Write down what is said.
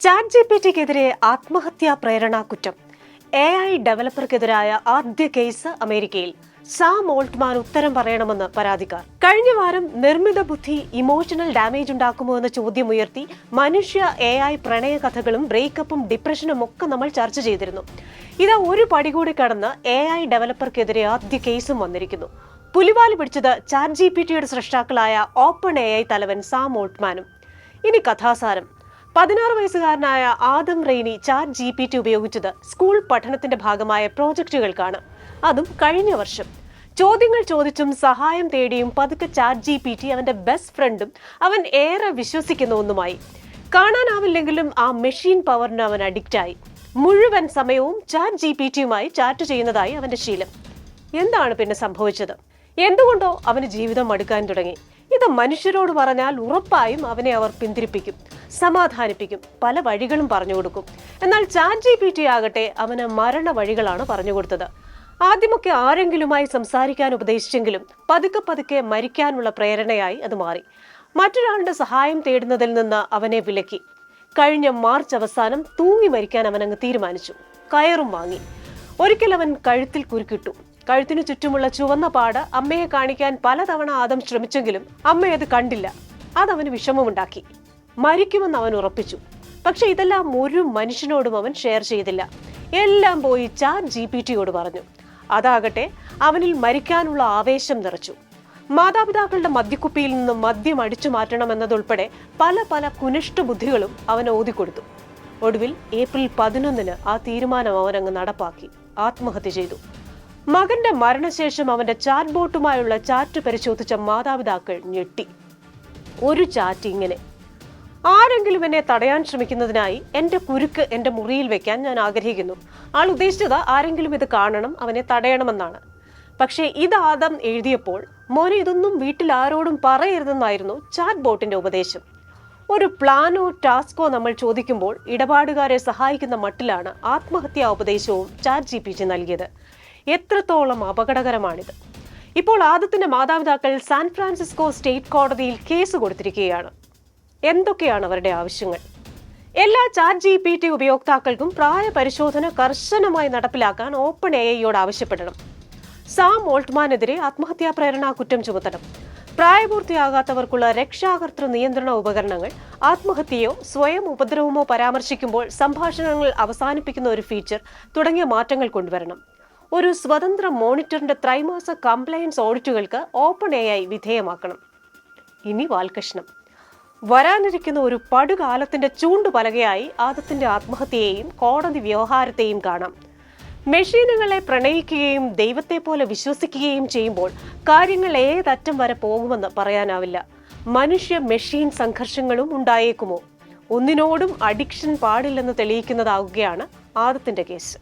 ChatGPTക്കെതിരെ ആത്മഹത്യാ പ്രേരണാ കുറ്റം. AI ഡെവലപ്പർക്കെതിരായ ആദ്യ കേസ് അമേരിക്കയിൽ. സാം ഓൾട്ട്മാൻ ഉത്തരം പറയണമെന്ന് പരാതിക്കാർ. കഴിഞ്ഞ വാരം നിർമ്മിത ബുദ്ധി ഇമോഷണൽ ഡാമേജ് ഉണ്ടാക്കുമോ എന്ന ചോദ്യം ഉയർത്തി മനുഷ്യ AI പ്രണയ കഥകളും ബ്രേക്കപ്പും ഡിപ്രഷനും ഒക്കെ നമ്മൾ ചർച്ച ചെയ്തിരുന്നു. ഇതാ ഒരു പടി കൂടി കടന്ന് AI ഡെവലപ്പർക്കെതിരെ ആദ്യ കേസും വന്നിരിക്കുന്നു. പുലിവാല് പിടിച്ചത് ChatGPTയുടെ സൃഷ്ടാക്കളായ ഓപ്പൺ AI തലവൻ സാം ഓൾട്ട്മാനും. ഇനി കഥാസാരം. 16 വയസ്സുകാരനായ ആദം റെയ്നി ChatGPT ഉപയോഗിച്ചത് സ്കൂൾ പഠനത്തിന്റെ ഭാഗമായ പ്രോജക്റ്റുകൾക്കാണ്. അതും കഴിഞ്ഞ വർഷം. ചോദ്യങ്ങൾ ചോദിച്ചും സഹായം തേടിയും പതുക്കെ ChatGPT അവന്റെ ബെസ്റ്റ് ഫ്രണ്ടും അവൻ ഏറെ വിശ്വസിക്കുന്ന ഒന്നുമായി. കാണാനാവില്ലെങ്കിലും ആ മെഷീൻ പവറിന് അവൻ അഡിക്റ്റായി. മുഴുവൻ സമയവും ChatGPTയുമായി ചാറ്റ് ചെയ്യുന്നതായി അവന്റെ ശീലം. എന്താണ് പിന്നെ സംഭവിച്ചത്? എന്തുകൊണ്ടോ അവന് ജീവിതം മടുക്കാൻ തുടങ്ങി. ഇത് മനുഷ്യരോട് പറഞ്ഞാൽ ഉറപ്പായും അവനെ അവർ പിന്തിരിപ്പിക്കും, സമാധാനിപ്പിക്കും, പല വഴികളും പറഞ്ഞു കൊടുക്കും. എന്നാൽ ChatGPT ആകട്ടെ അവന് മരണ വഴികളാണ് പറഞ്ഞു കൊടുത്തത്. ആദ്യമൊക്കെ ആരെങ്കിലുമായി സംസാരിക്കാൻ ഉപദേശിച്ചെങ്കിലും പതുക്കെ പതുക്കെ മരിക്കാനുള്ള പ്രേരണയായി അത് മാറി. മറ്റൊരാളുടെ സഹായം തേടുന്നതിൽ നിന്ന് അവനെ വിലക്കി. കഴിഞ്ഞ മാർച്ച് അവസാനം തൂങ്ങി മരിക്കാൻ അവനങ്ങ് തീരുമാനിച്ചു. കയറും വാങ്ങി. ഒരിക്കൽ അവൻ കഴുത്തിൽ കുരുക്കിട്ടു. കഴുത്തിനു ചുറ്റുമുള്ള ചുവന്ന പാട് അമ്മയെ കാണിക്കാൻ പലതവണ ആദം ശ്രമിച്ചെങ്കിലും അമ്മ അത് കണ്ടില്ല. അതവന് വിഷമമുണ്ടാക്കി. മരിക്കുമെന്ന് അവൻ ഉറപ്പിച്ചു. പക്ഷെ ഇതെല്ലാം ഒരു മനുഷ്യനോടും അവൻ ഷെയർ ചെയ്തില്ല. എല്ലാം പോയി ChatGPTയോട് പറഞ്ഞു. അതാകട്ടെ അവനിൽ മരിക്കാനുള്ള ആവേശം നിറച്ചു. മാതാപിതാക്കളുടെ മദ്യക്കുപ്പിയിൽ നിന്ന് മദ്യം അടിച്ചു മാറ്റണമെന്നതുൾപ്പെടെ പല പല കുനിഷ്ഠ ബുദ്ധികളും അവൻ ഓതിക്കൊടുത്തു. ഒടുവിൽ ഏപ്രിൽ 11 ആ തീരുമാനം അവനങ്ങ് നടപ്പാക്കി. ആത്മഹത്യ ചെയ്തു. മകന്റെ മരണശേഷം അവന്റെ ചാറ്റ് ബോട്ടുമായുള്ള ചാറ്റ് പരിശോധിച്ച മാതാപിതാക്കൾ ഞെട്ടി. ഒരു ചാറ്റ് ഇങ്ങനെ: ആരെങ്കിലും എന്നെ തടയാൻ ശ്രമിക്കുന്നതിനായി എന്റെ കുരുക്ക് എന്റെ മുറിയിൽ വെക്കാൻ ഞാൻ ആഗ്രഹിക്കുന്നു. ആൾ ഉദ്ദേശിച്ചത് ആരെങ്കിലും ഇത് കാണണം, അവനെ തടയണമെന്നാണ്. പക്ഷേ ഇത് ആദം എഴുതിയപ്പോൾ മോനെ ഇതൊന്നും വീട്ടിൽ ആരോടും പറയരുതെന്നായിരുന്നു ചാറ്റ് ബോട്ടിന്റെ ഉപദേശം. ഒരു പ്ലാനോ ടാസ്കോ നമ്മൾ ചോദിക്കുമ്പോൾ ഇടപാടുകാരെ സഹായിക്കുന്ന മട്ടിലാണ് ആത്മഹത്യാ ഉപദേശവും ChatGPT നൽകിയത്. എത്രത്തോളം അപകടകരമാണിത്! ഇപ്പോൾ ആദത്തിന്റെ മാതാപിതാക്കൾ സാൻ ഫ്രാൻസിസ്കോ സ്റ്റേറ്റ് കോടതിയിൽ കേസ് കൊടുത്തിരിക്കുകയാണ്. എന്തൊക്കെയാണ് അവരുടെ ആവശ്യങ്ങൾ? എല്ലാ ChatGPT ഉപയോക്താക്കൾക്കും പ്രായ പരിശോധന കർശനമായി നടപ്പിലാക്കാൻ ഓപ്പൺ AIയോട് ആവശ്യപ്പെടണം. സാം ഓൾട്ട്മാനെതിരെ ആത്മഹത്യാ പ്രേരണാ കുറ്റം ചുമത്തണം. പ്രായപൂർത്തിയാകാത്തവർക്കുള്ള രക്ഷാകർതൃ നിയന്ത്രണ ഉപകരണങ്ങൾ ആത്മഹത്യയോ സ്വയം ഉപദ്രവമോ പരാമർശിക്കുമ്പോൾ സംഭാഷണങ്ങൾ അവസാനിപ്പിക്കുന്ന ഒരു ഫീച്ചർ തുടങ്ങിയ മാറ്റങ്ങൾ കൊണ്ടുവരണം. ഒരു സ്വതന്ത്ര മോണിറ്ററിന്റെ ത്രൈമാസ കംപ്ലയൻസ് ഓഡിറ്റുകൾക്ക് ഓപ്പൺ AI വിധേയമാക്കണം. ഇനി വാൽകഷ്ണം. വരാനിരിക്കുന്ന ഒരു പടുകാലത്തിന്റെ ചൂണ്ടുപലകയായി ആദത്തിന്റെ ആത്മഹത്യയെയും കോടതി വ്യവഹാരത്തെയും കാണാം. മെഷീനുകളെ പ്രണയിക്കുകയും ദൈവത്തെ പോലെ വിശ്വസിക്കുകയും ചെയ്യുമ്പോൾ കാര്യങ്ങൾ ഏതറ്റം വരെ പോകുമെന്ന് പറയാനാവില്ല. മനുഷ്യ മെഷീൻ സംഘർഷങ്ങളും ഉണ്ടായേക്കുമോ? ഒന്നിനോടും അഡിക്ഷൻ പാടില്ലെന്ന് തെളിയിക്കുന്നതാവുകയാണ് ആദത്തിന്റെ കേസ്.